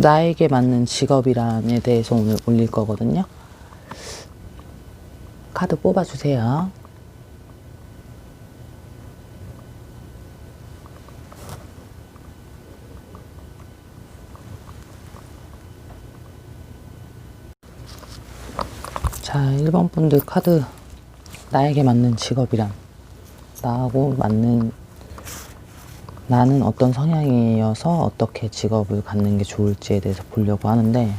나에게 맞는 직업이란에 대해서 오늘 올릴 거거든요. 카드 뽑아주세요. 자, 1번 분들 카드, 나에게 맞는 직업이란, 나하고 맞는, 나는 어떤 성향이어서 어떻게 직업을 갖는 게 좋을지에 대해서 보려고 하는데,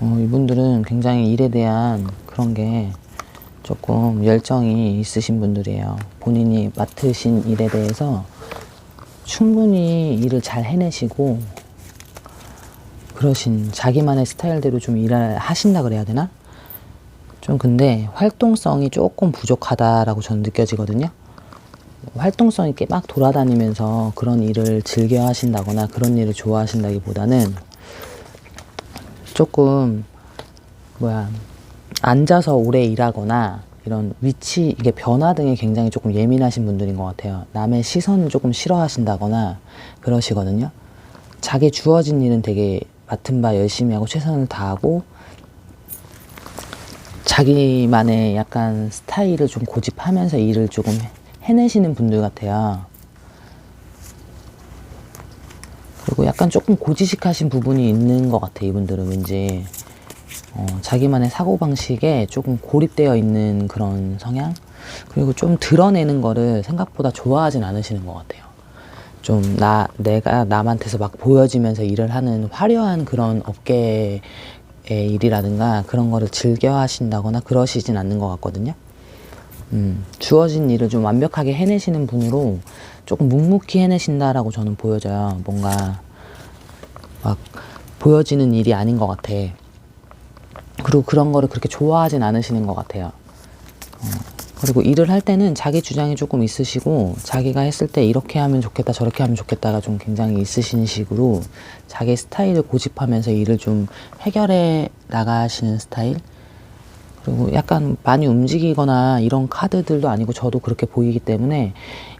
이분들은 굉장히 일에 대한 그런 게 조금 열정이 있으신 분들이에요. 본인이 맡으신 일에 대해서 충분히 일을 잘 해내시고, 그러신 자기만의 스타일대로 좀 일을 하신다 그래야 되나? 좀 근데 활동성이 조금 부족하다라고 저는 느껴지거든요. 활동성 있게 막 돌아다니면서 그런 일을 즐겨 하신다거나 그런 일을 좋아하신다기보다는 조금 앉아서 오래 일하거나 이런 위치, 이게 변화 등에 굉장히 조금 예민하신 분들인 것 같아요. 남의 시선을 조금 싫어하신다거나 그러시거든요. 자기 주어진 일은 되게 맡은 바 열심히 하고 최선을 다하고 자기만의 약간 스타일을 좀 고집하면서 일을 조금 해내시는 분들 같아요. 그리고 약간 조금 고지식하신 부분이 있는 것 같아요. 이분들은 왠지 자기만의 사고방식에 조금 고립되어 있는 그런 성향? 그리고 좀 드러내는 거를 생각보다 좋아하진 않으시는 것 같아요. 좀 내가 남한테서 막 보여지면서 일을 하는 화려한 그런 업계의 일이라든가 그런 거를 즐겨 하신다거나 그러시진 않는 것 같거든요. 주어진 일을 좀 완벽하게 해내시는 분으로 조금 묵묵히 해내신다라고 저는 보여져요. 뭔가 막 보여지는 일이 아닌 것 같아. 그리고 그런 거를 그렇게 좋아하진 않으시는 것 같아요. 그리고 일을 할 때는 자기 주장이 조금 있으시고 자기가 했을 때 이렇게 하면 좋겠다 저렇게 하면 좋겠다가 좀 굉장히 있으신 식으로 자기 스타일을 고집하면서 일을 좀 해결해 나가시는 스타일. 그리고 약간 많이 움직이거나 이런 카드들도 아니고 저도 그렇게 보이기 때문에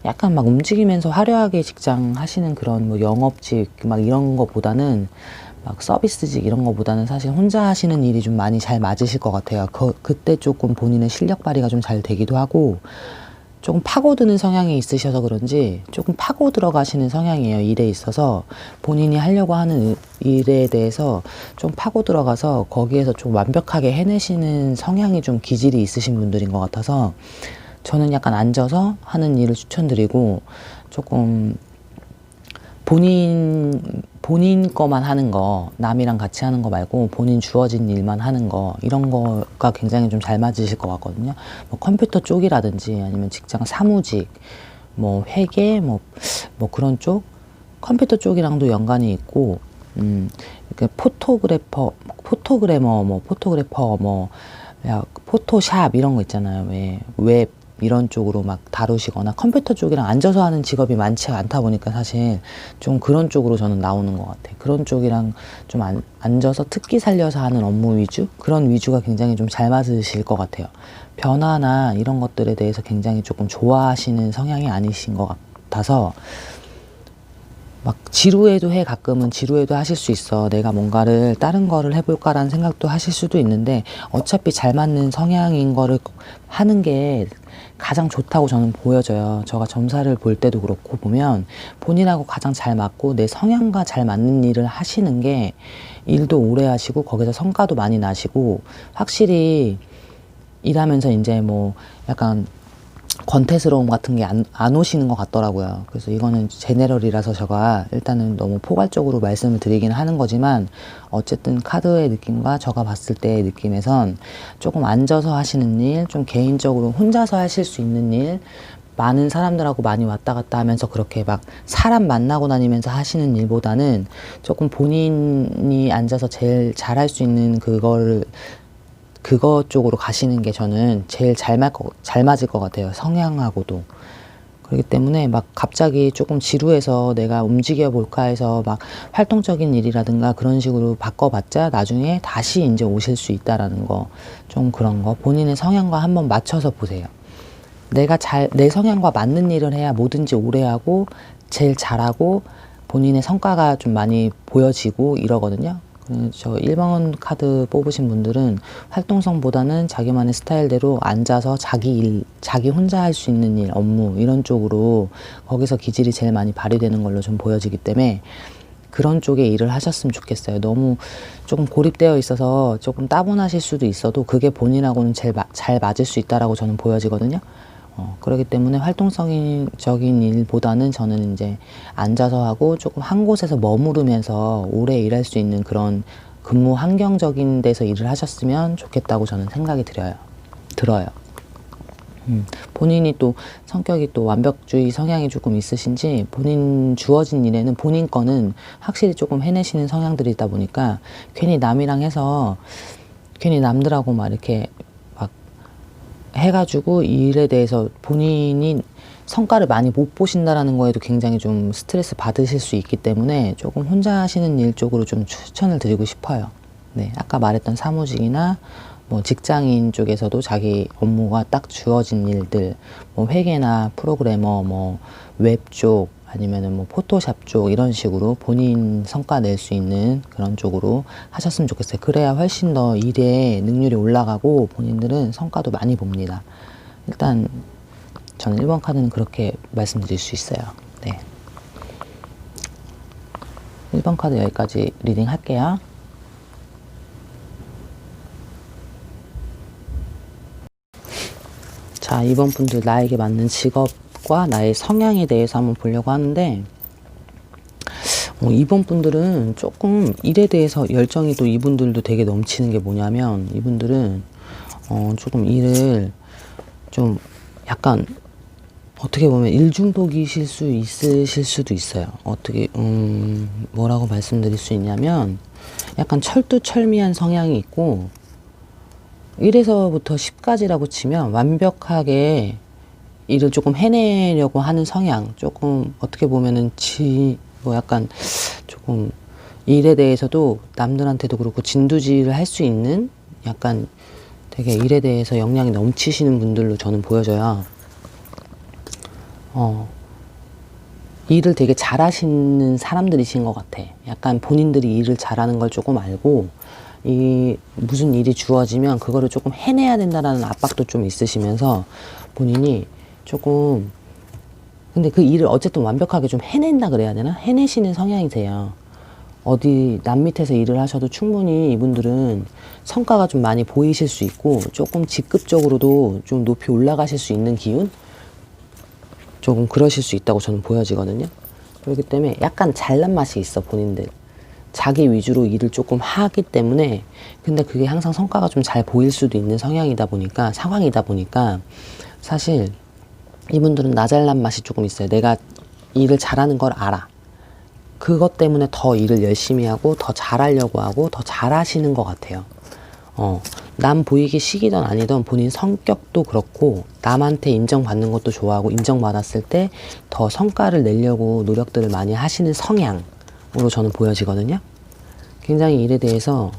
약간 막 움직이면서 화려하게 직장 하시는 그런 뭐 영업직 막 이런 거보다는 막 서비스직 이런 거보다는 사실 혼자 하시는 일이 좀 많이 잘 맞으실 것 같아요. 그때 조금 본인의 실력 발휘가 좀 잘 되기도 하고 조금 파고드는 성향이 있으셔서 그런지 조금 파고 들어가시는 성향이에요. 일에 있어서 본인이 하려고 하는 일에 대해서 좀 파고 들어가서 거기에서 좀 완벽하게 해내시는 성향이 좀 기질이 있으신 분들인 것 같아서 저는 약간 앉아서 하는 일을 추천드리고 조금 본인 거만 하는 거, 남이랑 같이 하는 거 말고 본인 주어진 일만 하는 거, 이런 거가 굉장히 좀 잘 맞으실 것 같거든요. 뭐 컴퓨터 쪽이라든지 아니면 직장 사무직, 뭐 회계, 뭐 그런 쪽, 컴퓨터 쪽이랑도 연관이 있고, 포토그래머, 포토샵 이런 거 있잖아요. 웹 이런 쪽으로 막 다루시거나 컴퓨터 쪽이랑 앉아서 하는 직업이 많지 않다 보니까 사실 좀 그런 쪽으로 저는 나오는 것 같아요. 그런 쪽이랑 좀 앉아서 특기 살려서 하는 업무 위주? 그런 위주가 굉장히 좀 잘 맞으실 것 같아요. 변화나 이런 것들에 대해서 굉장히 조금 좋아하시는 성향이 아니신 것 같아서 막 지루해도 가끔은 지루해도 하실 수 있어. 내가 뭔가를 다른 거를 해볼까라는 생각도 하실 수도 있는데 어차피 잘 맞는 성향인 거를 하는 게 가장 좋다고 저는 보여져요. 제가 점사를 볼 때도 그렇고 보면 본인하고 가장 잘 맞고 내 성향과 잘 맞는 일을 하시는 게 일도 오래 하시고 거기서 성과도 많이 나시고 확실히 일하면서 이제 뭐 약간 권태스러움 같은 게 안 오시는 것 같더라고요. 그래서 이거는 제네럴이라서 제가 일단은 너무 포괄적으로 말씀을 드리긴 하는 거지만 어쨌든 카드의 느낌과 제가 봤을 때의 느낌에선 조금 앉아서 하시는 일, 좀 개인적으로 혼자서 하실 수 있는 일, 많은 사람들하고 많이 왔다 갔다 하면서 그렇게 막 사람 만나고 다니면서 하시는 일보다는 조금 본인이 앉아서 제일 잘할 수 있는 그거 쪽으로 가시는 게 저는 제일 잘 맞을 것 같아요. 성향하고도. 그렇기 때문에 막 갑자기 조금 지루해서 내가 움직여 볼까 해서 막 활동적인 일이라든가 그런 식으로 바꿔봤자 나중에 다시 이제 오실 수 있다라는 거. 좀 그런 거. 본인의 성향과 한번 맞춰서 보세요. 내 성향과 맞는 일을 해야 뭐든지 오래 하고 제일 잘하고 본인의 성과가 좀 많이 보여지고 이러거든요. 저 1번 카드 뽑으신 분들은 활동성보다는 자기만의 스타일대로 앉아서 자기 일, 자기 혼자 할 수 있는 일, 업무 이런 쪽으로 거기서 기질이 제일 많이 발휘되는 걸로 좀 보여지기 때문에 그런 쪽에 일을 하셨으면 좋겠어요. 너무 조금 고립되어 있어서 조금 따분하실 수도 있어도 그게 본인하고는 제일 잘 맞을 수 있다라고 저는 보여지거든요. 그렇기 때문에 활동적인 일보다는 저는 이제 앉아서 하고 조금 한 곳에서 머무르면서 오래 일할 수 있는 그런 근무 환경적인 데서 일을 하셨으면 좋겠다고 저는 생각이 들어요. 본인이 또 성격이 또 완벽주의 성향이 조금 있으신지 본인 주어진 일에는 본인 거는 확실히 조금 해내시는 성향들이 있다 보니까 괜히 남이랑 해서 괜히 남들하고 막 이렇게 해가지고 이 일에 대해서 본인이 성과를 많이 못 보신다라는 거에도 굉장히 좀 스트레스 받으실 수 있기 때문에 조금 혼자 하시는 일 쪽으로 좀 추천을 드리고 싶어요. 네, 아까 말했던 사무직이나 뭐 직장인 쪽에서도 자기 업무가 딱 주어진 일들, 뭐 회계나 프로그래머, 뭐 웹 쪽, 아니면은 뭐 포토샵 쪽 이런 식으로 본인 성과 낼 수 있는 그런 쪽으로 하셨으면 좋겠어요. 그래야 훨씬 더 일에 능률이 올라가고 본인들은 성과도 많이 봅니다. 일단 저는 1번 카드는 그렇게 말씀드릴 수 있어요. 네. 1번 카드 여기까지 리딩 할게요. 자, 2번 분들 나에게 맞는 직업과 나의 성향에 대해서 한번 보려고 하는데 2번 분들은 조금 일에 대해서 열정이 또 이분들도 되게 넘치는 게 뭐냐면 이분들은 조금 일을 좀 약간 어떻게 보면 일중독이실 수 있으실 수도 있어요. 어떻게 뭐라고 말씀드릴 수 있냐면 약간 철두철미한 성향이 있고 1에서부터 10까지라고 치면 완벽하게 일을 조금 해내려고 하는 성향, 조금 어떻게 보면은 뭐 약간 조금 일에 대해서도 남들한테도 그렇고 진두지휘를 할 수 있는 약간 되게 일에 대해서 역량이 넘치시는 분들로 저는 보여져요. 일을 되게 잘하시는 사람들이신 것 같아. 약간 본인들이 일을 잘하는 걸 조금 알고 무슨 일이 주어지면 그거를 조금 해내야 된다라는 압박도 좀 있으시면서 본인이 조금 근데 그 일을 어쨌든 완벽하게 좀 해낸다 그래야 되나? 해내시는 성향이세요. 어디 남 밑에서 일을 하셔도 충분히 이분들은 성과가 좀 많이 보이실 수 있고 조금 직급적으로도 좀 높이 올라가실 수 있는 기운? 조금 그러실 수 있다고 저는 보여지거든요. 그렇기 때문에 약간 잘난 맛이 있어 본인들. 자기 위주로 일을 조금 하기 때문에 근데 그게 항상 성과가 좀 잘 보일 수도 있는 성향이다 보니까 상황이다 보니까 사실 이분들은 나 잘난 맛이 조금 있어요. 내가 일을 잘하는 걸 알아. 그것 때문에 더 일을 열심히 하고 더 잘하려고 하고 더 잘하시는 것 같아요. 남 보이기 시기든 아니든 본인 성격도 그렇고 남한테 인정받는 것도 좋아하고 인정받았을 때 더 성과를 내려고 노력들을 많이 하시는 성향으로 저는 보여지거든요. 굉장히 일에 대해서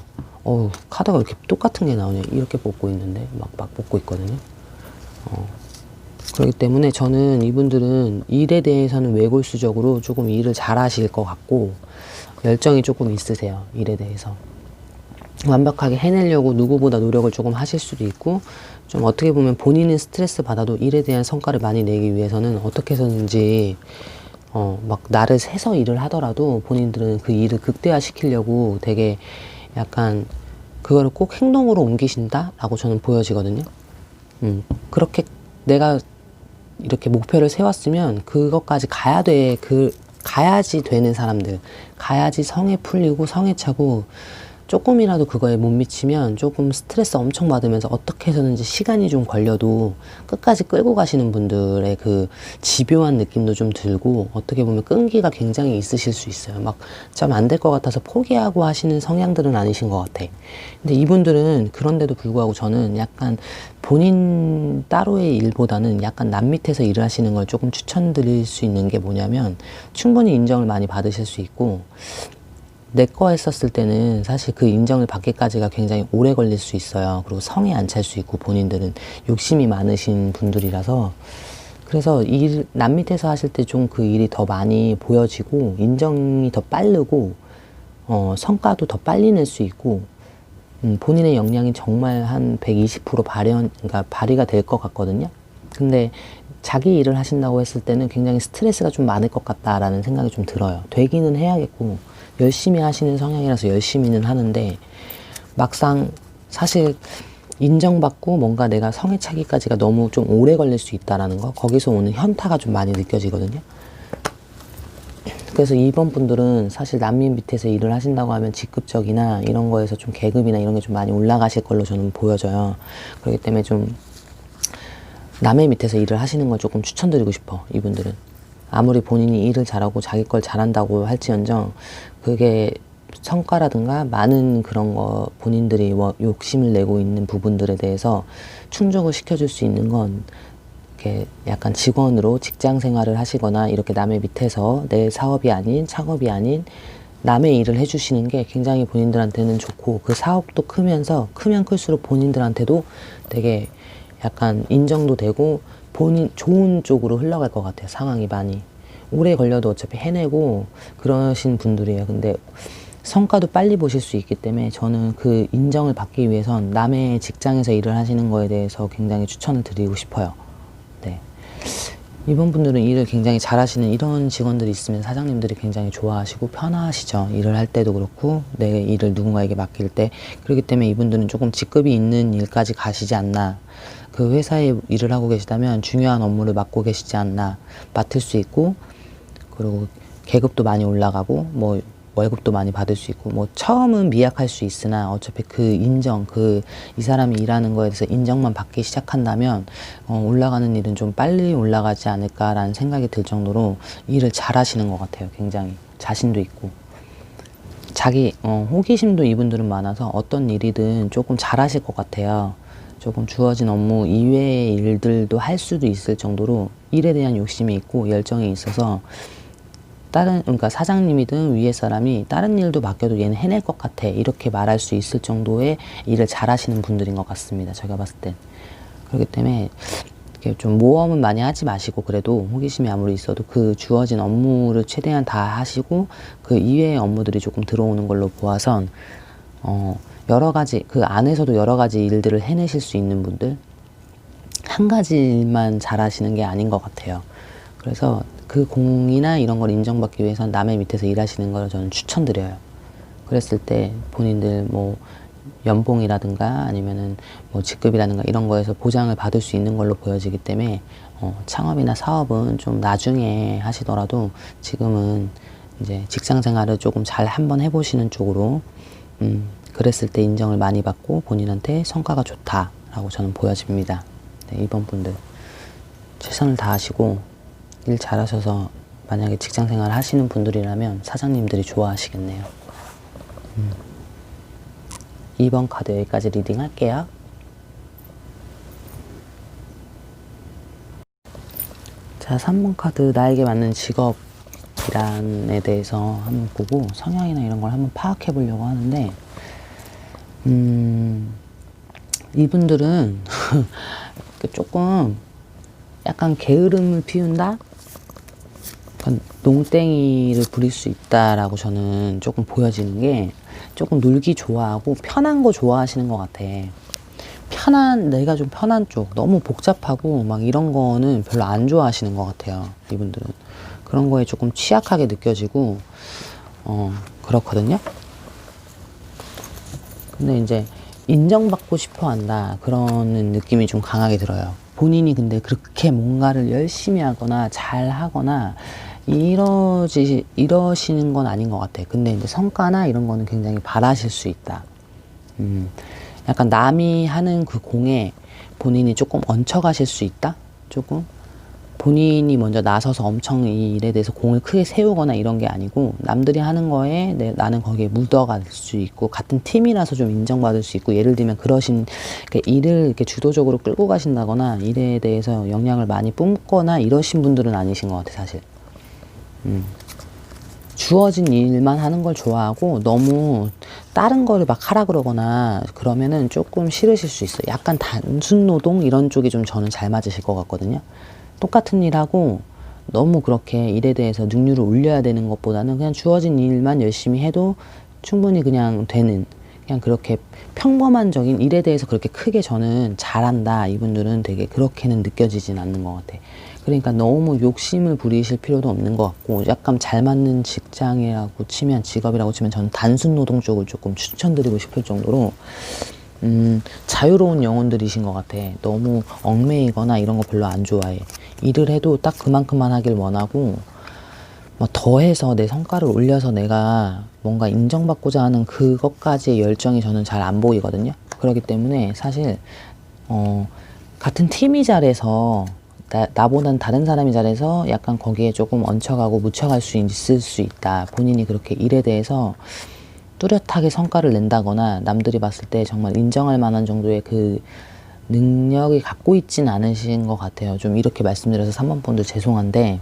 카드가 이렇게 똑같은 게 나오네요. 이렇게 뽑고 있는데 막 뽑고 있거든요. 그렇기 때문에 저는 이분들은 일에 대해서는 외골수적으로 조금 일을 잘 하실 것 같고 열정이 조금 있으세요. 일에 대해서 완벽하게 해내려고 누구보다 노력을 조금 하실 수도 있고 좀 어떻게 보면 본인은 스트레스 받아도 일에 대한 성과를 많이 내기 위해서는 어떻게 해서든지 막 나를 세서 일을 하더라도 본인들은 그 일을 극대화시키려고 되게 약간 그거를 꼭 행동으로 옮기신다라고 저는 보여지거든요. 그렇게 내가 이렇게 목표를 세웠으면 그것까지 가야지 되는 사람들, 가야지 성에 풀리고 성에 차고 조금이라도 그거에 못 미치면 조금 스트레스 엄청 받으면서 어떻게 해서든지 시간이 좀 걸려도 끝까지 끌고 가시는 분들의 그 집요한 느낌도 좀 들고 어떻게 보면 끈기가 굉장히 있으실 수 있어요. 막 참 안 될 것 같아서 포기하고 하시는 성향들은 아니신 것 같아. 근데 이분들은 그런데도 불구하고 저는 약간 본인 따로의 일보다는 약간 남 밑에서 일을 하시는 걸 조금 추천드릴 수 있는 게 뭐냐면 충분히 인정을 많이 받으실 수 있고 내 거 했었을 때는 사실 그 인정을 받기까지가 굉장히 오래 걸릴 수 있어요. 그리고 성에 안 찰 수 있고 본인들은 욕심이 많으신 분들이라서 그래서 남 밑에서 하실 때 좀 그 일이 더 많이 보여지고 인정이 더 빠르고 성과도 더 빨리 낼 수 있고 본인의 역량이 정말 한 120% 그러니까 발휘가 될 것 같거든요. 근데 자기 일을 하신다고 했을 때는 굉장히 스트레스가 좀 많을 것 같다라는 생각이 좀 들어요. 되기는 해야겠고 열심히 하시는 성향이라서 열심히는 하는데 막상 사실 인정받고 뭔가 내가 성에 차기까지가 너무 좀 오래 걸릴 수 있다라는 거, 거기서 오는 현타가 좀 많이 느껴지거든요. 그래서 이번 분들은 사실 남미 밑에서 일을 하신다고 하면 직급적이나 이런 거에서 좀 계급이나 이런 게 좀 많이 올라가실 걸로 저는 보여져요. 그렇기 때문에 좀 남의 밑에서 일을 하시는 걸 조금 추천드리고 싶어. 이분들은 아무리 본인이 일을 잘하고 자기 걸 잘한다고 할지언정 그게 성과라든가 많은 그런 거 본인들이 뭐 욕심을 내고 있는 부분들에 대해서 충족을 시켜줄 수 있는 건 이렇게 약간 직원으로 직장 생활을 하시거나 이렇게 남의 밑에서 내 사업이 아닌 창업이 아닌 남의 일을 해주시는 게 굉장히 본인들한테는 좋고 그 사업도 크면서 크면 클수록 본인들한테도 되게 약간 인정도 되고 본인 좋은 쪽으로 흘러갈 것 같아요. 상황이 많이 오래 걸려도 어차피 해내고 그러신 분들이에요. 근데 성과도 빨리 보실 수 있기 때문에 저는 그 인정을 받기 위해선 남의 직장에서 일을 하시는 거에 대해서 굉장히 추천을 드리고 싶어요. 네. 이번 분들은 일을 굉장히 잘하시는 이런 직원들이 있으면 사장님들이 굉장히 좋아하시고 편하시죠. 일을 할 때도 그렇고 내 일을 누군가에게 맡길 때. 그렇기 때문에 이분들은 조금 직급이 있는 일까지 가시지 않나. 그 회사에 일을 하고 계시다면 중요한 업무를 맡고 계시지 않나. 맡을 수 있고 그리고 계급도 많이 올라가고 뭐 월급도 많이 받을 수 있고 뭐 처음은 미약할 수 있으나 어차피 그 인정 이 사람이 일하는 거에 대해서 인정만 받기 시작한다면 올라가는 일은 좀 빨리 올라가지 않을까라는 생각이 들 정도로 일을 잘 하시는 것 같아요. 굉장히 자신도 있고 자기 호기심도 이분들은 많아서 어떤 일이든 조금 잘 하실 것 같아요. 조금 주어진 업무 이외의 일들도 할 수도 있을 정도로 일에 대한 욕심이 있고 열정이 있어서 그러니까 사장님이든 위에 사람이 다른 일도 맡겨도 얘는 해낼 것 같아 이렇게 말할 수 있을 정도의 일을 잘 하시는 분들인 것 같습니다. 제가 봤을 땐. 그렇기 때문에 이렇게 좀 모험은 많이 하지 마시고 그래도 호기심이 아무리 있어도 그 주어진 업무를 최대한 다 하시고 그 이외의 업무들이 조금 들어오는 걸로 보아선 여러 가지 그 안에서도 여러 가지 일들을 해내실 수 있는 분들 한 가지 일만 잘 하시는 게 아닌 것 같아요. 그래서 그 공이나 이런 걸 인정받기 위해서는 남의 밑에서 일하시는 걸 저는 추천드려요. 그랬을 때 본인들 뭐 연봉이라든가 아니면은 뭐 직급이라든가 이런 거에서 보장을 받을 수 있는 걸로 보여지기 때문에 창업이나 사업은 좀 나중에 하시더라도 지금은 이제 직장 생활을 조금 잘 한번 해보시는 쪽으로 그랬을 때 인정을 많이 받고 본인한테 성과가 좋다라고 저는 보여집니다. 네, 이번 분들 최선을 다하시고 일 잘하셔서 만약에 직장생활 하시는 분들이라면 사장님들이 좋아하시겠네요. 2번 카드 여기까지 리딩 할게요. 자, 3번 카드 나에게 맞는 직업이란에 대해서 한번 보고 성향이나 이런 걸 한번 파악해 보려고 하는데 이분들은 조금 약간 게으름을 피운다? 농땡이를 부릴 수 있다라고 저는 조금 보여지는 게 조금 놀기 좋아하고 편한 거 좋아하시는 것 같아. 내가 좀 편한 쪽, 너무 복잡하고 막 이런 거는 별로 안 좋아하시는 것 같아요. 이분들은. 그런 거에 조금 취약하게 느껴지고, 그렇거든요. 근데 이제 인정받고 싶어 한다. 그런 느낌이 좀 강하게 들어요. 본인이 근데 그렇게 뭔가를 열심히 하거나 잘 하거나 이러시는 건 아닌 것 같아. 근데 이제 성과나 이런 거는 굉장히 바라실 수 있다. 약간 남이 하는 그 공에 본인이 조금 얹혀가실 수 있다? 조금? 본인이 먼저 나서서 엄청 이 일에 대해서 공을 크게 세우거나 이런 게 아니고 남들이 하는 거에 나는 거기에 묻어갈 수 있고 같은 팀이라서 좀 인정받을 수 있고 예를 들면 일을 이렇게 주도적으로 끌고 가신다거나 일에 대해서 영향을 많이 뿜거나 이러신 분들은 아니신 것 같아 사실. 주어진 일만 하는 걸 좋아하고 너무 다른 거를 막 하라 그러거나 그러면은 조금 싫으실 수 있어요. 약간 단순 노동 이런 쪽이 좀 저는 잘 맞으실 것 같거든요. 똑같은 일하고 너무 그렇게 일에 대해서 능률을 올려야 되는 것보다는 그냥 주어진 일만 열심히 해도 충분히 그냥 되는, 그냥 그렇게 평범한적인 일에 대해서 그렇게 크게 저는 잘한다, 이분들은 되게 그렇게는 느껴지진 않는 것 같아. 그러니까 너무 욕심을 부리실 필요도 없는 것 같고, 약간 잘 맞는 직장이라고 치면, 직업이라고 치면 저는 단순 노동 쪽을 조금 추천드리고 싶을 정도로 자유로운 영혼들이신 것 같아. 너무 얽매이거나 이런 거 별로 안 좋아해. 일을 해도 딱 그만큼만 하길 원하고, 뭐 더해서 내 성과를 올려서 내가 뭔가 인정받고자 하는 그것까지의 열정이 저는 잘 안 보이거든요. 그렇기 때문에 사실 같은 팀이 잘해서 나보단 다른 사람이 잘해서 약간 거기에 조금 얹혀가고 묻혀갈 수 있을 수 있다. 본인이 그렇게 일에 대해서 뚜렷하게 성과를 낸다거나 남들이 봤을 때 정말 인정할 만한 정도의 그 능력이 갖고 있진 않으신 것 같아요. 좀 이렇게 말씀드려서 3번 분들 죄송한데,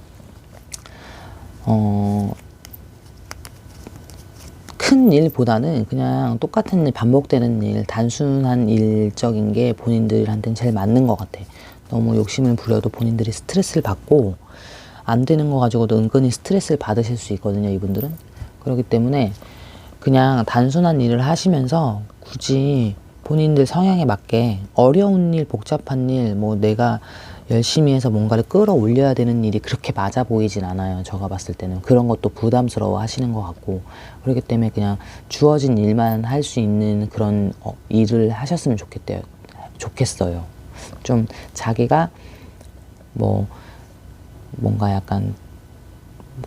큰 일보다는 그냥 똑같은 일, 반복되는 일, 단순한 일적인 게 본인들한테는 제일 맞는 것 같아. 너무 욕심을 부려도 본인들이 스트레스를 받고, 안 되는 거 가지고도 은근히 스트레스를 받으실 수 있거든요, 이분들은. 그렇기 때문에 그냥 단순한 일을 하시면서 굳이 본인들 성향에 맞게 어려운 일, 복잡한 일, 뭐 내가 열심히 해서 뭔가를 끌어올려야 되는 일이 그렇게 맞아 보이진 않아요. 제가 봤을 때는. 그런 것도 부담스러워 하시는 것 같고. 그렇기 때문에 그냥 주어진 일만 할 수 있는 그런 일을 하셨으면 좋겠어요. 좀 자기가 뭔가 약간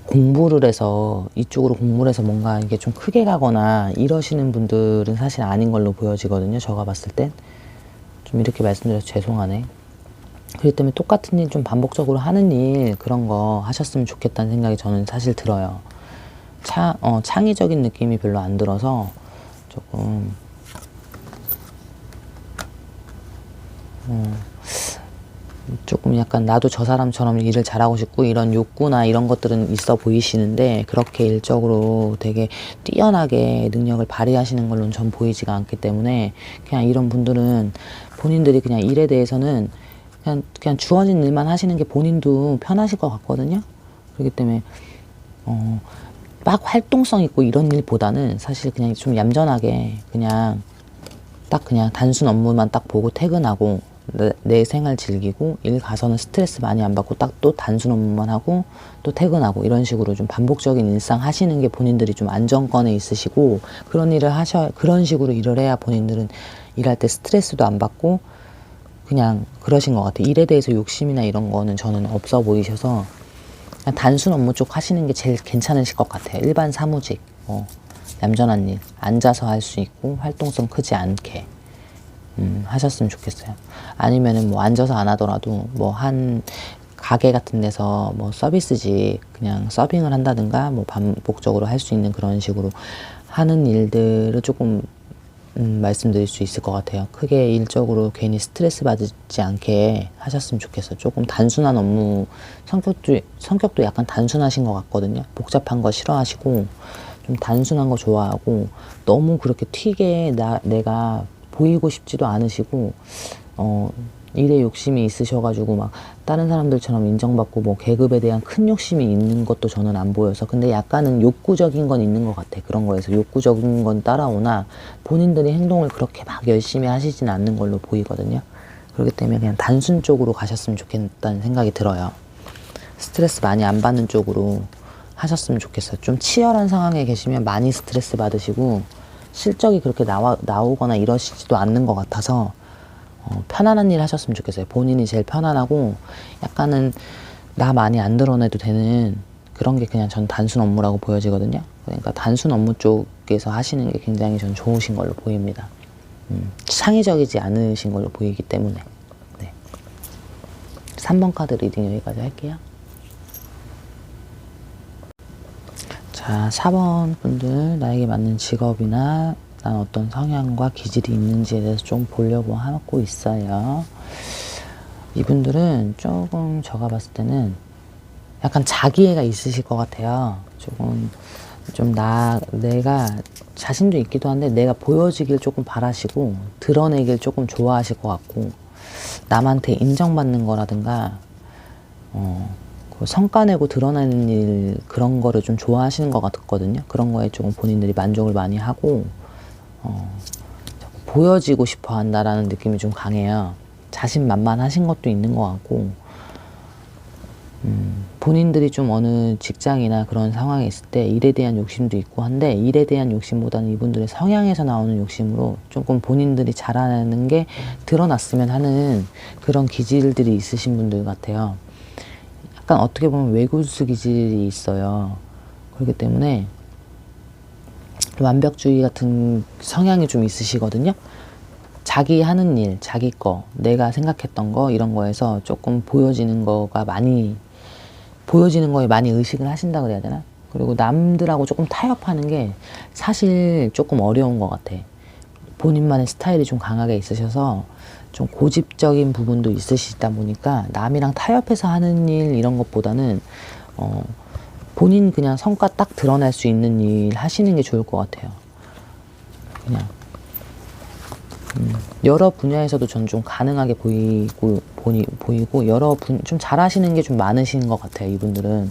공부를 해서 이쪽으로 공부를 해서 뭔가 이게 좀 크게 가거나 이러시는 분들은 사실 아닌 걸로 보여지거든요. 제가 봤을 땐. 좀 이렇게 말씀드려서 죄송하네. 그렇기 때문에 똑같은 일 좀 반복적으로 하는 일, 그런 거 하셨으면 좋겠다는 생각이 저는 사실 들어요. 창의적인 느낌이 별로 안 들어서 조금 약간 나도 저 사람처럼 일을 잘하고 싶고 이런 욕구나 이런 것들은 있어 보이시는데, 그렇게 일적으로 되게 뛰어나게 능력을 발휘하시는 걸로는 전 보이지가 않기 때문에, 그냥 이런 분들은 본인들이 그냥 일에 대해서는 그냥 주어진 일만 하시는 게 본인도 편하실 것 같거든요. 그렇기 때문에 막 활동성 있고 이런 일보다는 사실 그냥 좀 얌전하게 그냥 단순 업무만 딱 보고 퇴근하고 내 생활 즐기고, 일 가서는 스트레스 많이 안 받고 딱 또 단순 업무만 하고 또 퇴근하고, 이런 식으로 좀 반복적인 일상 하시는 게 본인들이 좀 안정권에 있으시고, 그런 식으로 일을 해야 본인들은 일할 때 스트레스도 안 받고 그냥 그러신 것 같아요. 일에 대해서 욕심이나 이런 거는 저는 없어 보이셔서 그냥 단순 업무 쪽 하시는 게 제일 괜찮으실 것 같아요. 일반 사무직, 얌전한 일, 앉아서 할 수 있고 활동성 크지 않게 하셨으면 좋겠어요. 아니면은 뭐 앉아서 안 하더라도 뭐 한 가게 같은 데서 뭐 서비스직 그냥 서빙을 한다든가 뭐 반복적으로 할 수 있는 그런 식으로 하는 일들을 조금 말씀드릴 수 있을 것 같아요. 크게 일적으로 괜히 스트레스 받지 않게 하셨으면 좋겠어요. 조금 단순한 업무, 성격도 약간 단순하신 것 같거든요. 복잡한 거 싫어하시고 좀 단순한 거 좋아하고, 너무 그렇게 튀게 내가 보이고 싶지도 않으시고, 일에 욕심이 있으셔가지고 막 다른 사람들처럼 인정받고 뭐 계급에 대한 큰 욕심이 있는 것도 저는 안 보여서, 근데 약간은 욕구적인 건 있는 것 같아. 그런 거에서 욕구적인 건 따라오나 본인들이 행동을 그렇게 막 열심히 하시진 않는 걸로 보이거든요. 그렇기 때문에 그냥 단순 쪽으로 가셨으면 좋겠다는 생각이 들어요. 스트레스 많이 안 받는 쪽으로 하셨으면 좋겠어요. 좀 치열한 상황에 계시면 많이 스트레스 받으시고 실적이 그렇게 나오거나 이러시지도 않는 것 같아서 편안한 일 하셨으면 좋겠어요. 본인이 제일 편안하고 약간은 나 많이 안 드러내도 되는 그런 게 그냥 전 단순 업무라고 보여지거든요. 그러니까 단순 업무 쪽에서 하시는 게 굉장히 전 좋으신 걸로 보입니다. 창의적이지 않으신 걸로 보이기 때문에. 네. 3번 카드 리딩 여기까지 할게요. 자, 4번 분들 나에게 맞는 직업이나 난 어떤 성향과 기질이 있는지에 대해서 좀 보려고 하고 있어요. 이분들은 조금 제가 봤을 때는 약간 자기애가 있으실 것 같아요. 조금 좀 내가 자신도 있기도 한데 내가 보여지길 조금 바라시고 드러내길 조금 좋아하실 것 같고, 남한테 인정받는 거라든가 그 성과 내고 드러나는 일 그런 거를 좀 좋아하시는 것 같거든요. 그런 거에 조금 본인들이 만족을 많이 하고 자꾸 보여지고 싶어 한다라는 느낌이 좀 강해요. 자신만만하신 것도 있는 것 같고 본인들이 좀 어느 직장이나 그런 상황에 있을 때 일에 대한 욕심도 있고 한데 일에 대한 욕심보다는 이분들의 성향에서 나오는 욕심으로 조금 본인들이 잘하는 게 드러났으면 하는 그런 기질들이 있으신 분들 같아요. 약간 어떻게 보면 외구수 기질이 있어요. 그렇기 때문에 완벽주의 같은 성향이 좀 있으시거든요. 자기 하는 일, 자기 거, 내가 생각했던 거 이런 거에서 조금 보여지는 거에 많이 의식을 하신다 그래야 되나? 그리고 남들하고 조금 타협하는 게 사실 조금 어려운 것 같아. 본인만의 스타일이 좀 강하게 있으셔서 좀 고집적인 부분도 있으시다 보니까 남이랑 타협해서 하는 일 이런 것보다는 본인 그냥 성과 딱 드러날 수 있는 일 하시는 게 좋을 것 같아요. 그냥 여러 분야에서도 전 좀 가능하게 보이고 좀 잘하시는 게 좀 많으신 것 같아요. 이분들은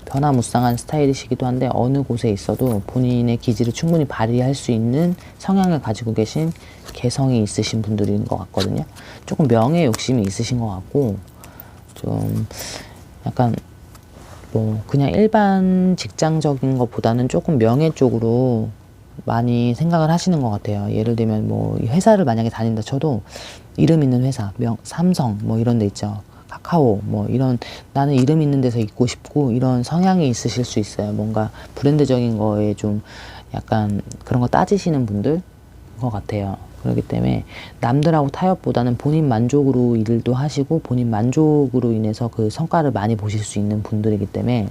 변화무쌍한 스타일이시기도 한데 어느 곳에 있어도 본인의 기질을 충분히 발휘할 수 있는 성향을 가지고 계신 개성이 있으신 분들인 것 같거든요. 조금 명예 욕심이 있으신 것 같고 좀 약간 뭐 그냥 일반 직장적인 것보다는 조금 명예 쪽으로 많이 생각을 하시는 것 같아요. 예를 들면 뭐 회사를 만약에 다닌다 쳐도 이름 있는 회사, 삼성 뭐 이런 데 있죠. 카카오 뭐 이런 나는 이름 있는 데서 있고 싶고 이런 성향이 있으실 수 있어요. 뭔가 브랜드적인 거에 좀 약간 그런 거 따지시는 분들 것 같아요. 그렇기 때문에 남들하고 타협보다는 본인 만족으로 일도 하시고 본인 만족으로 인해서 그 성과를 많이 보실 수 있는 분들이기 때문에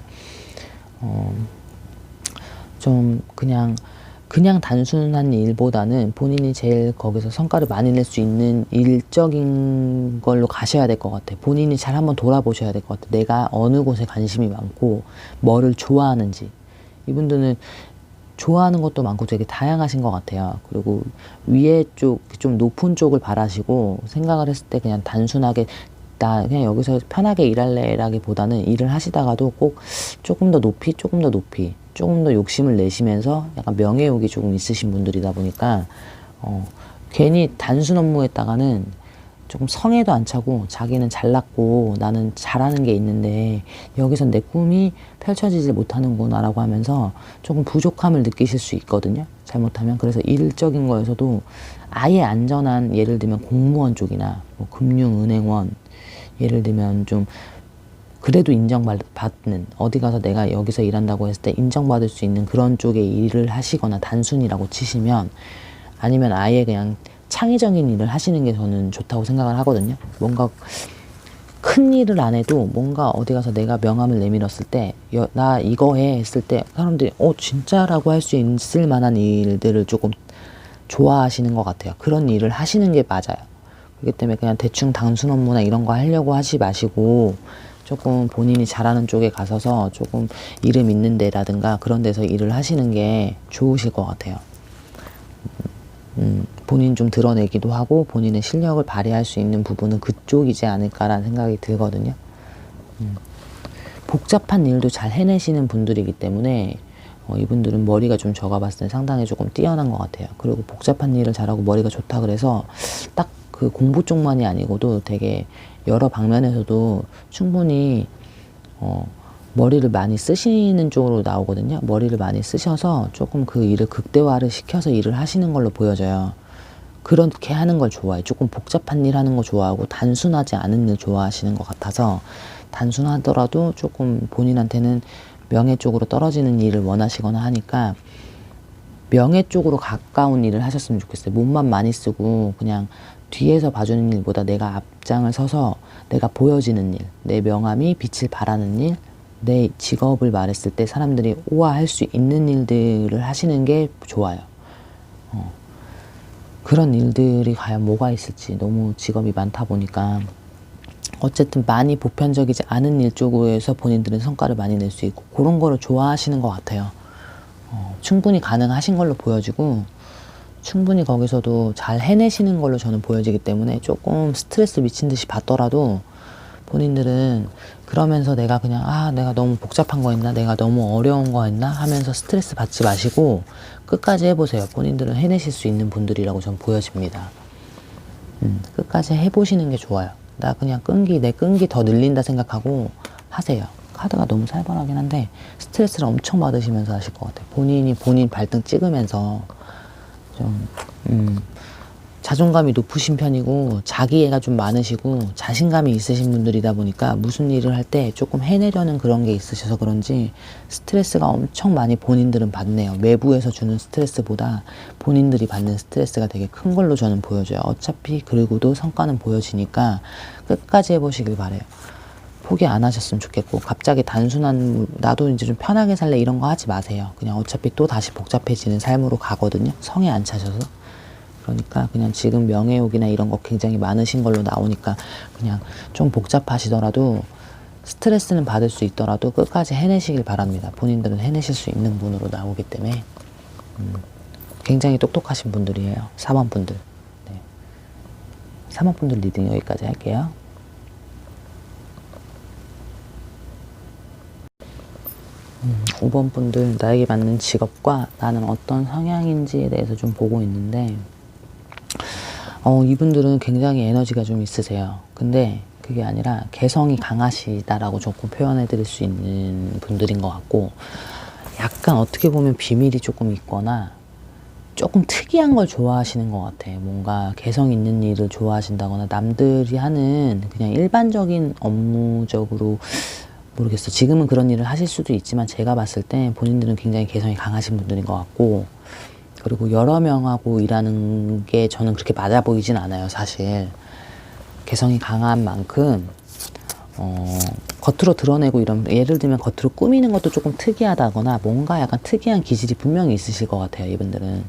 좀 그냥 단순한 일보다는 본인이 제일 거기서 성과를 많이 낼 수 있는 일적인 걸로 가셔야 될 것 같아요. 본인이 잘 한번 돌아보셔야 될 것 같아요. 내가 어느 곳에 관심이 많고 뭐를 좋아하는지. 이분들은 좋아하는 것도 많고 되게 다양하신 것 같아요. 그리고 위에 쪽, 좀 높은 쪽을 바라시고 생각을 했을 때 그냥 단순하게 나 그냥 여기서 편하게 일할래라기보다는 일을 하시다가도 꼭 조금 더 높이 조금 더 욕심을 내시면서 약간 명예욕이 조금 있으신 분들이다 보니까 괜히 단순 업무에다가는 조금 성에도 안 차고 자기는 잘났고 나는 잘하는 게 있는데 여기서 내 꿈이 펼쳐지지 못하는구나 라고 하면서 조금 부족함을 느끼실 수 있거든요. 잘못하면. 그래서 일적인 거에서도 아예 안전한 예를 들면 공무원 쪽이나 뭐 금융은행원 예를 들면 좀 그래도 인정받는 어디 가서 내가 여기서 일한다고 했을 때 인정받을 수 있는 그런 쪽의 일을 하시거나 단순이라고 치시면 아니면 아예 그냥 창의적인 일을 하시는 게 저는 좋다고 생각을 하거든요. 뭔가 큰 일을 안 해도 뭔가 어디 가서 내가 명함을 내밀었을 때 나 이거 해 했을 때 사람들이 진짜라고 할 수 있을 만한 일들을 조금 좋아하시는 것 같아요. 그런 일을 하시는 게 맞아요. 그렇기 때문에 그냥 대충 단순 업무나 이런 거 하려고 하지 마시고 조금 본인이 잘하는 쪽에 가서서 조금 이름 있는 데라든가 그런 데서 일을 하시는 게 좋으실 것 같아요. 본인 좀 드러내기도 하고 본인의 실력을 발휘할 수 있는 부분은 그쪽이지 않을까라는 생각이 들거든요. 복잡한 일도 잘 해내시는 분들이기 때문에 이분들은 머리가 좀 제가 봤을 때 상당히 조금 뛰어난 것 같아요. 그리고 복잡한 일을 잘하고 머리가 좋다 그래서 딱 그 공부 쪽만이 아니고도 되게 여러 방면에서도 충분히 머리를 많이 쓰시는 쪽으로 나오거든요. 머리를 많이 쓰셔서 조금 그 일을 극대화를 시켜서 일을 하시는 걸로 보여져요. 그렇게 하는 걸 좋아해요. 조금 복잡한 일 하는 거 좋아하고 단순하지 않은 일 좋아하시는 것 같아서 단순하더라도 조금 본인한테는 명예 쪽으로 떨어지는 일을 원하시거나 하니까 명예 쪽으로 가까운 일을 하셨으면 좋겠어요. 몸만 많이 쓰고 그냥 뒤에서 봐주는 일보다 내가 앞장을 서서 내가 보여지는 일, 내 명함이 빛을 발하는 일, 내 직업을 말했을 때 사람들이 우아할 수 있는 일들을 하시는 게 좋아요. 그런 일들이 과연 뭐가 있을지 너무 직업이 많다 보니까 어쨌든 많이 보편적이지 않은 일 쪽에서 본인들은 성과를 많이 낼 수 있고 그런 거를 좋아하시는 것 같아요. 충분히 가능하신 걸로 보여지고 충분히 거기서도 잘 해내시는 걸로 저는 보여지기 때문에 조금 스트레스 미친 듯이 받더라도 본인들은 그러면서 내가 그냥 내가 너무 복잡한 거 했나, 내가 너무 어려운 거 했나 하면서 스트레스 받지 마시고 끝까지 해보세요. 본인들은 해내실 수 있는 분들이라고 전 보여집니다. 끝까지 해보시는 게 좋아요. 나 그냥 내 끈기 더 늘린다 생각하고 하세요. 카드가 너무 살벌하긴 한데 스트레스를 엄청 받으시면서 하실 것 같아요. 본인이 본인 발등 찍으면서 좀 자존감이 높으신 편이고 자기애가 좀 많으시고 자신감이 있으신 분들이다 보니까 무슨 일을 할 때 조금 해내려는 그런 게 있으셔서 그런지 스트레스가 엄청 많이 본인들은 받네요. 외부에서 주는 스트레스보다 본인들이 받는 스트레스가 되게 큰 걸로 저는 보여져요. 어차피 그리고도 성과는 보여지니까 끝까지 해보시길 바래요. 포기 안 하셨으면 좋겠고 갑자기 단순한 나도 이제 좀 편하게 살래 이런 거 하지 마세요. 그냥 어차피 또 다시 복잡해지는 삶으로 가거든요. 성에 안 차셔서. 그러니까 그냥 지금 명예욕이나 이런 거 굉장히 많으신 걸로 나오니까 그냥 좀 복잡하시더라도 스트레스는 받을 수 있더라도 끝까지 해내시길 바랍니다. 본인들은 해내실 수 있는 분으로 나오기 때문에 굉장히 똑똑하신 분들이에요. 4번 분들. 네. 3번 분들 리딩 여기까지 할게요. 5번 분들 나에게 맞는 직업과 나는 어떤 성향인지에 대해서 좀 보고 있는데 이분들은 굉장히 에너지가 좀 있으세요. 근데 그게 아니라 개성이 강하시다라고 조금 표현해 드릴 수 있는 분들인 것 같고 약간 어떻게 보면 비밀이 조금 있거나 조금 특이한 걸 좋아하시는 것 같아. 뭔가 개성 있는 일을 좋아하신다거나 남들이 하는 그냥 일반적인 업무적으로 모르겠어. 지금은 그런 일을 하실 수도 있지만 제가 봤을 때 본인들은 굉장히 개성이 강하신 분들인 것 같고 그리고 여러 명하고 일하는 게 저는 그렇게 맞아 보이진 않아요. 사실 개성이 강한 만큼 겉으로 드러내고 이런 예를 들면 겉으로 꾸미는 것도 조금 특이하다거나 뭔가 약간 특이한 기질이 분명히 있으실 것 같아요. 이분들은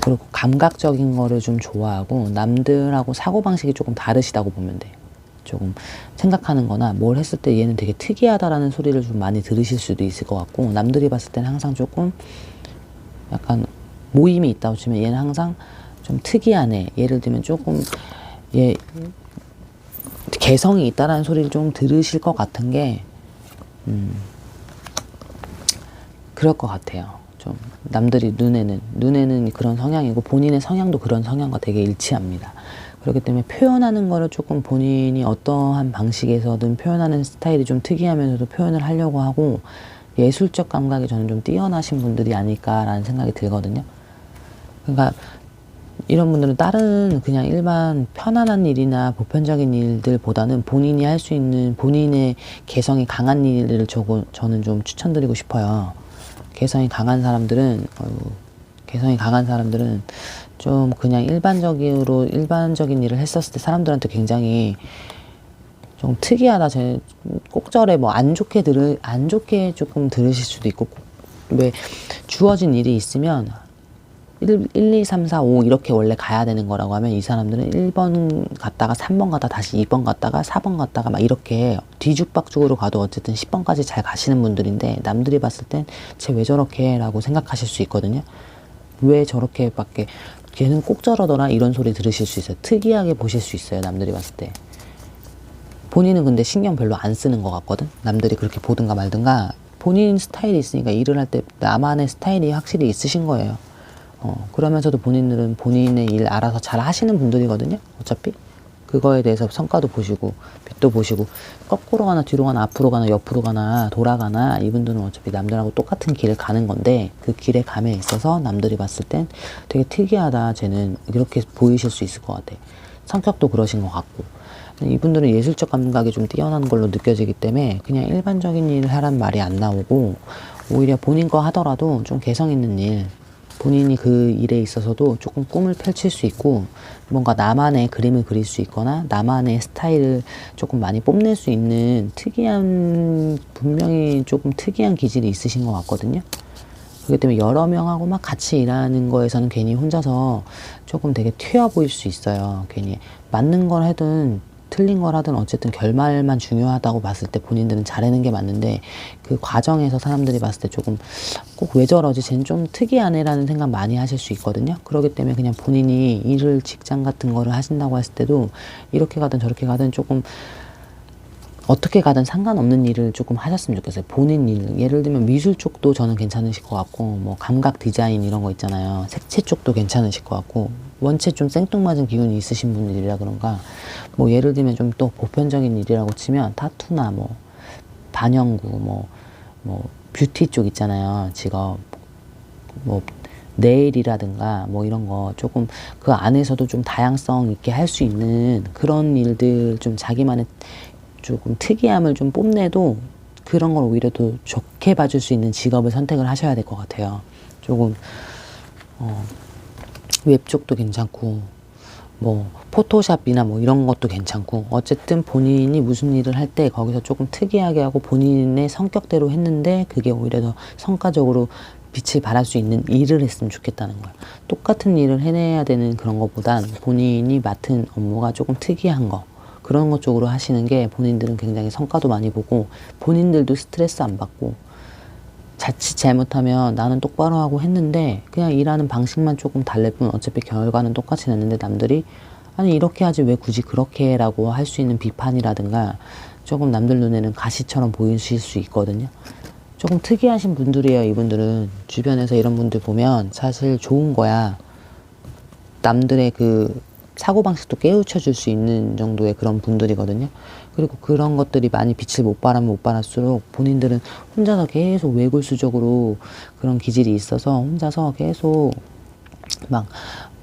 그리고 감각적인 거를 좀 좋아하고 남들하고 사고방식이 조금 다르시다고 보면 돼. 조금 생각하는 거나 뭘 했을 때 얘는 되게 특이하다라는 소리를 좀 많이 들으실 수도 있을 것 같고 남들이 봤을 때는 항상 조금 약간 모임이 있다고 치면 얘는 항상 좀 특이하네. 예를 들면 조금 얘 개성이 있다라는 소리를 좀 들으실 것 같은 게 그럴 것 같아요. 좀 남들이 눈에는 그런 성향이고 본인의 성향도 그런 성향과 되게 일치합니다. 그렇기 때문에 표현하는 거를 조금 본인이 어떠한 방식에서든 표현하는 스타일이 좀 특이하면서도 표현을 하려고 하고 예술적 감각이 저는 좀 뛰어나신 분들이 아닐까라는 생각이 들거든요. 그러니까 이런 분들은 다른 그냥 일반 편안한 일이나 보편적인 일들보다는 본인이 할 수 있는 본인의 개성이 강한 일을 저는 좀 추천드리고 싶어요. 개성이 강한 사람들은 좀 그냥 일반적인 일을 했었을 때 사람들한테 굉장히 좀 특이하다. 제 꼭절에 뭐 안 좋게 조금 들으실 수도 있고 왜 주어진 일이 있으면 1, 2, 3, 4, 5 이렇게 원래 가야 되는 거라고 하면 이 사람들은 1번 갔다가 3번 갔다가 다시 2번 갔다가 4번 갔다가 막 이렇게 뒤죽박죽으로 가도 어쨌든 10번까지 잘 가시는 분들인데 남들이 봤을 땐 쟤 왜 저렇게 라고 생각하실 수 있거든요. 왜 저렇게 밖에 걔는 꼭 저러더라 이런 소리 들으실 수 있어요. 특이하게 보실 수 있어요. 남들이 봤을 때. 본인은 근데 신경 별로 안 쓰는 것 같거든. 남들이 그렇게 보든가 말든가 본인 스타일이 있으니까 일을 할 때 나만의 스타일이 확실히 있으신 거예요. 그러면서도 본인들은 본인의 일 알아서 잘 하시는 분들이거든요. 어차피 그거에 대해서 성과도 보시고 빛도 보시고 거꾸로 가나 뒤로 가나 앞으로 가나 옆으로 가나 돌아가나 이분들은 어차피 남들하고 똑같은 길을 가는 건데 그 길에 감에 있어서 남들이 봤을 땐 되게 특이하다 쟤는 이렇게 보이실 수 있을 것 같아. 성격도 그러신 것 같고 이분들은 예술적 감각이 좀 뛰어난 걸로 느껴지기 때문에 그냥 일반적인 일을 하란 말이 안 나오고 오히려 본인 거 하더라도 좀 개성 있는 일 본인이 그 일에 있어서도 조금 꿈을 펼칠 수 있고 뭔가 나만의 그림을 그릴 수 있거나 나만의 스타일을 조금 많이 뽐낼 수 있는 분명히 조금 특이한 기질이 있으신 것 같거든요. 그렇기 때문에 여러 명하고 막 같이 일하는 거에서는 괜히 혼자서 조금 되게 튀어 보일 수 있어요. 괜히 맞는 걸 해든 틀린 걸 하든 어쨌든 결말만 중요하다고 봤을 때 본인들은 잘하는 게 맞는데 그 과정에서 사람들이 봤을 때 조금 꼭 왜 저러지 쟤는 좀 특이하네라는 생각 많이 하실 수 있거든요. 그렇기 때문에 그냥 본인이 일을 직장 같은 거를 하신다고 했을 때도 이렇게 가든 저렇게 가든 조금 어떻게 가든 상관없는 일을 조금 하셨으면 좋겠어요. 본인 일. 예를 들면 미술 쪽도 저는 괜찮으실 것 같고 뭐 감각 디자인 이런 거 있잖아요. 색채 쪽도 괜찮으실 것 같고 원체 좀 생뚱맞은 기운이 있으신 분들이라 그런가 뭐 예를 들면 좀 또 보편적인 일이라고 치면 타투나 뭐 반영구 뭐 뷰티 쪽 있잖아요. 직업 뭐 네일이라든가 뭐 이런 거 조금 그 안에서도 좀 다양성 있게 할 수 있는 그런 일들 좀 자기만의 조금 특이함을 좀 뽐내도 그런 걸 오히려 더 좋게 봐줄 수 있는 직업을 선택을 하셔야 될 것 같아요. 조금 웹 쪽도 괜찮고 뭐 포토샵이나 뭐 이런 것도 괜찮고 어쨌든 본인이 무슨 일을 할 때 거기서 조금 특이하게 하고 본인의 성격대로 했는데 그게 오히려 더 성과적으로 빛을 발할 수 있는 일을 했으면 좋겠다는 거예요. 똑같은 일을 해내야 되는 그런 것보단 본인이 맡은 업무가 조금 특이한 거 그런 것 쪽으로 하시는 게 본인들은 굉장히 성과도 많이 보고 본인들도 스트레스 안 받고 자칫 잘못하면 나는 똑바로 하고 했는데 그냥 일하는 방식만 조금 달랠 뿐 어차피 결과는 똑같이 냈는데 남들이 아니 이렇게 하지 왜 굳이 그렇게 해 라고 할 수 있는 비판이라든가 조금 남들 눈에는 가시처럼 보이실 수 있거든요. 조금 특이하신 분들이에요. 이분들은 주변에서 이런 분들 보면 사실 좋은 거야. 남들의 그 사고방식도 깨우쳐 줄 수 있는 정도의 그런 분들이거든요. 그리고 그런 것들이 많이 빛을 못 발하면 못 발할수록 본인들은 혼자서 계속 외골수적으로 그런 기질이 있어서 혼자서 계속 막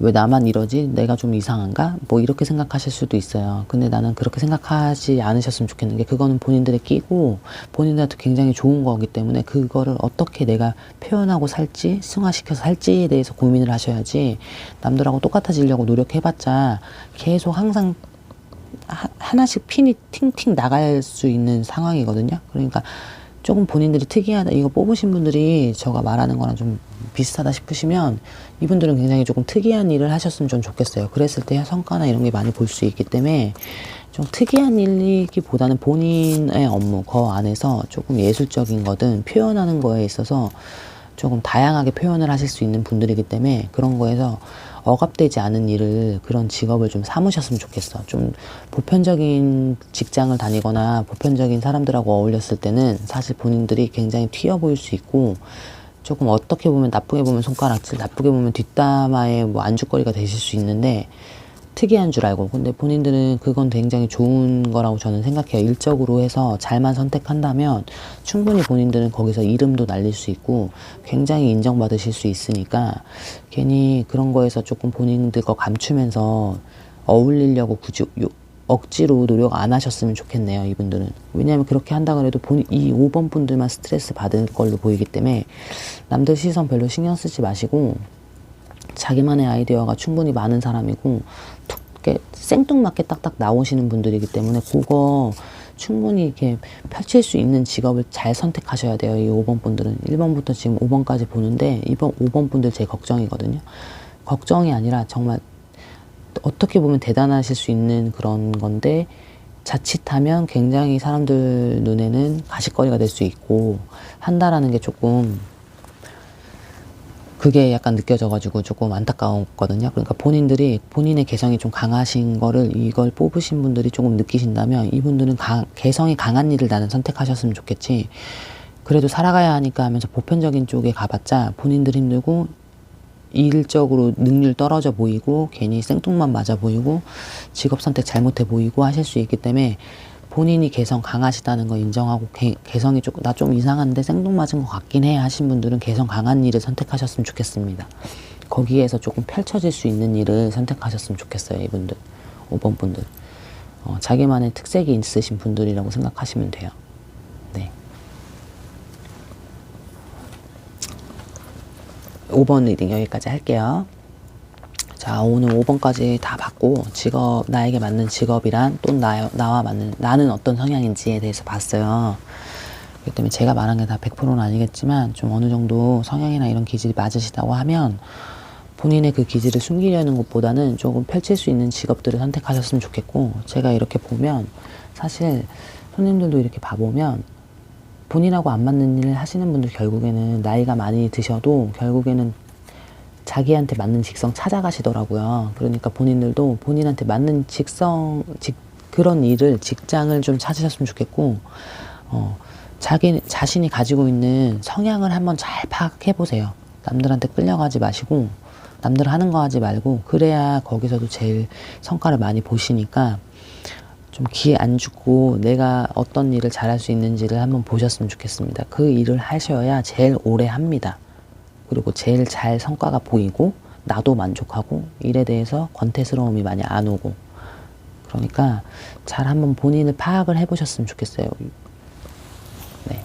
왜 나만 이러지? 내가 좀 이상한가? 뭐 이렇게 생각하실 수도 있어요. 근데 나는 그렇게 생각하지 않으셨으면 좋겠는 게 그거는 본인들의 끼고 본인들한테 굉장히 좋은 거기 때문에 그거를 어떻게 내가 표현하고 살지 승화시켜서 살지에 대해서 고민을 하셔야지 남들하고 똑같아지려고 노력해봤자 계속 항상 하나씩 핀이 팅팅 나갈 수 있는 상황이거든요. 그러니까 조금 본인들이 특이하다 이거 뽑으신 분들이 제가 말하는 거랑 좀 비슷하다 싶으시면 이분들은 굉장히 조금 특이한 일을 하셨으면 좀 좋겠어요. 그랬을 때 성과나 이런 게 많이 볼 수 있기 때문에 좀 특이한 일이기보다는 본인의 업무 그 안에서 조금 예술적인 거든 표현하는 거에 있어서 조금 다양하게 표현을 하실 수 있는 분들이기 때문에 그런 거에서 억압되지 않은 일을 그런 직업을 좀 삼으셨으면 좋겠어. 좀 보편적인 직장을 다니거나 보편적인 사람들하고 어울렸을 때는 사실 본인들이 굉장히 튀어 보일 수 있고 조금 어떻게 보면 나쁘게 보면 손가락질, 나쁘게 보면 뒷담화의 뭐 안주거리가 되실 수 있는데 특이한 줄 알고 근데 본인들은 그건 굉장히 좋은 거라고 저는 생각해요. 일적으로 해서 잘만 선택한다면 충분히 본인들은 거기서 이름도 날릴 수 있고 굉장히 인정받으실 수 있으니까 괜히 그런 거에서 조금 본인들 거 감추면서 어울리려고 굳이 억지로 노력 안 하셨으면 좋겠네요. 이분들은. 왜냐하면 그렇게 한다 그래도 이 5번 분들만 스트레스 받을 걸로 보이기 때문에 남들 시선 별로 신경 쓰지 마시고 자기만의 아이디어가 충분히 많은 사람이고 생뚱맞게 딱딱 나오시는 분들이기 때문에 그거 충분히 이렇게 펼칠 수 있는 직업을 잘 선택하셔야 돼요. 이 5번 분들은 1번부터 지금 5번까지 보는데 이번 5번 분들 제 걱정이거든요. 걱정이 아니라 정말 어떻게 보면 대단하실 수 있는 그런 건데 자칫하면 굉장히 사람들 눈에는 가십거리가 될 수 있고 한다라는 게 조금 그게 약간 느껴져가지고 조금 안타까웠거든요. 그러니까 본인들이 본인의 개성이 좀 강하신 거를 이걸 뽑으신 분들이 조금 느끼신다면 이분들은 개성이 강한 일을 나는 선택하셨으면 좋겠지. 그래도 살아가야 하니까 하면서 보편적인 쪽에 가봤자 본인들 힘들고 일적으로 능률 떨어져 보이고 괜히 생뚱만 맞아 보이고 직업 선택 잘못해 보이고 하실 수 있기 때문에 본인이 개성 강하시다는 거 인정하고 개성이 조금 나 좀 이상한데 생뚱맞은 것 같긴 해 하신 분들은 개성 강한 일을 선택하셨으면 좋겠습니다. 거기에서 조금 펼쳐질 수 있는 일을 선택하셨으면 좋겠어요. 이분들 5번 분들 자기만의 특색이 있으신 분들이라고 생각하시면 돼요. 네. 5번 리딩 여기까지 할게요. 자, 오늘 5번까지 다 봤고 직업, 나에게 맞는 직업이란 또 나와 맞는 나는 어떤 성향인지에 대해서 봤어요. 그렇기 때문에 제가 말한 게 다 100%는 아니겠지만 좀 어느 정도 성향이나 이런 기질이 맞으시다고 하면 본인의 그 기질을 숨기려는 것보다는 조금 펼칠 수 있는 직업들을 선택하셨으면 좋겠고, 제가 이렇게 보면 사실 손님들도 이렇게 봐보면 본인하고 안 맞는 일을 하시는 분들 결국에는 나이가 많이 드셔도 결국에는 자기한테 맞는 직성 찾아가시더라고요. 그러니까 본인들도 본인한테 맞는 그런 일을, 직장을 좀 찾으셨으면 좋겠고, 자신이 가지고 있는 성향을 한번 잘 파악해 보세요. 남들한테 끌려가지 마시고, 남들 하는 거 하지 말고, 그래야 거기서도 제일 성과를 많이 보시니까, 좀 기회 안 주고 내가 어떤 일을 잘할 수 있는지를 한번 보셨으면 좋겠습니다. 그 일을 하셔야 제일 오래 합니다. 그리고 제일 잘 성과가 보이고, 나도 만족하고, 일에 대해서 권태스러움이 많이 안 오고. 그러니까 잘 한번 본인을 파악을 해보셨으면 좋겠어요. 네.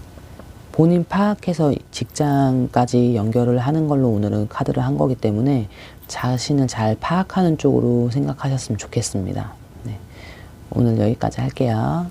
본인 파악해서 직장까지 연결을 하는 걸로 오늘은 카드를 한 거기 때문에 자신을 잘 파악하는 쪽으로 생각하셨으면 좋겠습니다. 네. 오늘 여기까지 할게요.